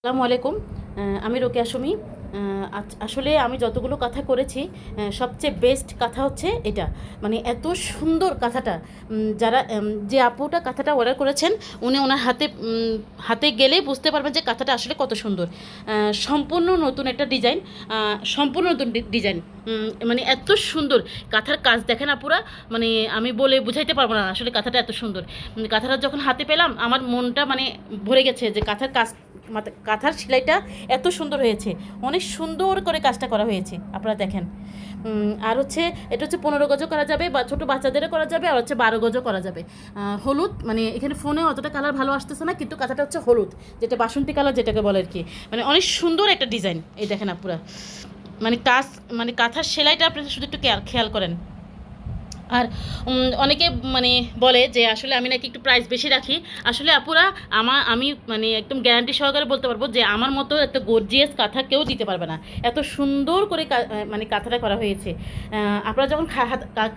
আসসালামু আলাইকুম। আমি রোকেয়া সুমি। আসলে আমি যতগুলো কাঁথা করেছি সবচেয়ে বেস্ট কাঁথা হচ্ছে এটা। মানে এত সুন্দর কাঁথাটা, যারা যে আপুটা কাঁথাটা অর্ডার করেছেন উনি ওনার হাতে গেলেই বুঝতে পারবেন যে কাঁথাটা আসলে কত সুন্দর। সম্পূর্ণ নতুন একটা ডিজাইন, সম্পূর্ণ নতুন ডিজাইন। মানে এত সুন্দর কাঁথার কাজ দেখেন আপুরা, মানে আমি বলে বুঝাইতে পারবো না আসলে কাঁথাটা এত সুন্দর। কাঁথাটা যখন হাতে পেলাম আমার মনটা মানে ভরে গেছে যে কাঁথার কাজ, কাঁথার সেলাইটা এত সুন্দর হয়েছে, অনেক সুন্দর করে কাজটা করা হয়েছে আপনারা দেখেন। আর হচ্ছে এটা হচ্ছে 15 গজও করা যাবে, বা ছোটো বাচ্চাদেরও করা যাবে, আর হচ্ছে 12 গজও করা যাবে। হলুদ, মানে এখানে ফোনে অতটা কালার ভালো আসতেছে না, কিন্তু কাঁথাটা হচ্ছে হলুদ, যেটা বাসন্তী কালার যেটাকে বলে আর কি। মানে অনেক সুন্দর একটা ডিজাইন, এই দেখেন আপুরা। মানে কাজ, মানে কাঁথার সেলাইটা আপনি শুধু একটু খেয়াল করেন। আর অনেকে মানে বলে যে আসলে আমি নাকি একটু প্রাইস বেশি রাখি। আসলে আপুরা, আমি মানে একদম গ্যারান্টি সহকারে বলতে পারবো যে আমার মতো একটা গর্জিয়াস কাঁথা কেউ দিতে পারবে না। এত সুন্দর করে মানে কাঁথাটা করা হয়েছে। আপনারা যখন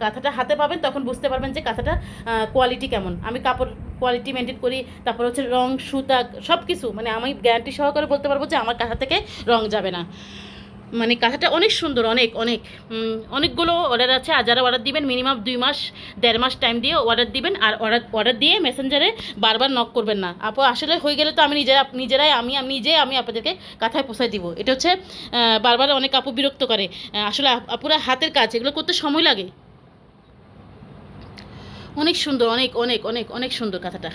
কাঁথাটা হাতে পাবেন তখন বুঝতে পারবেন যে কাঁথাটা কোয়ালিটি কেমন। আমি কাপড় কোয়ালিটি মেনটেন করি, তারপর হচ্ছে রং, সুতা, সব কিছু, মানে আমি গ্যারান্টি সহকারে বলতে পারবো যে আমার কাঁথা থেকে রং যাবে না। মানে কাঁথাটা অনেক সুন্দর, অনেক অনেক অনেকগুলো অর্ডার আছে। আর যারা অর্ডার দিবেন মিনিমাম 2 মাস 1.5 মাস টাইম দিয়ে অর্ডার দিবেন। আর অর্ডার দিয়ে মেসেঞ্জারে বারবার নক করবেন না আপু। আসলে হয়ে গেলে তো আমি আমি আপনাদেরকে কাঁথায় পৌঁছায় দিব। এটা হচ্ছে বারবার অনেক আপু বিরক্ত করে। আসলে আপুরা হাতের কাজ এগুলো করতে সময় লাগে। অনেক সুন্দর, অনেক অনেক অনেক অনেক সুন্দর কাঁথাটা।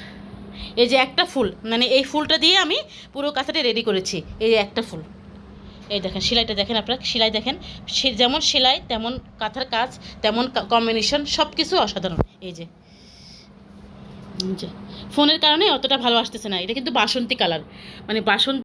এই যে একটা ফুল, মানে এই ফুলটা দিয়ে আমি পুরো কাঁথাটা রেডি করেছি। এই যে একটা ফুল, এই দেখেন সেলাইটা দেখেন, আপনারা সেলাই দেখেন, যেমন সেলাই তেমন কাঁথার কাজ, তেমন কম্বিনেশন, সব কিছু অসাধারণ। এই যে ফোনের কারণে অতটা ভালো আসতেছে না, এটা কিন্তু বাসন্তী কালার, মানে বাসন্তী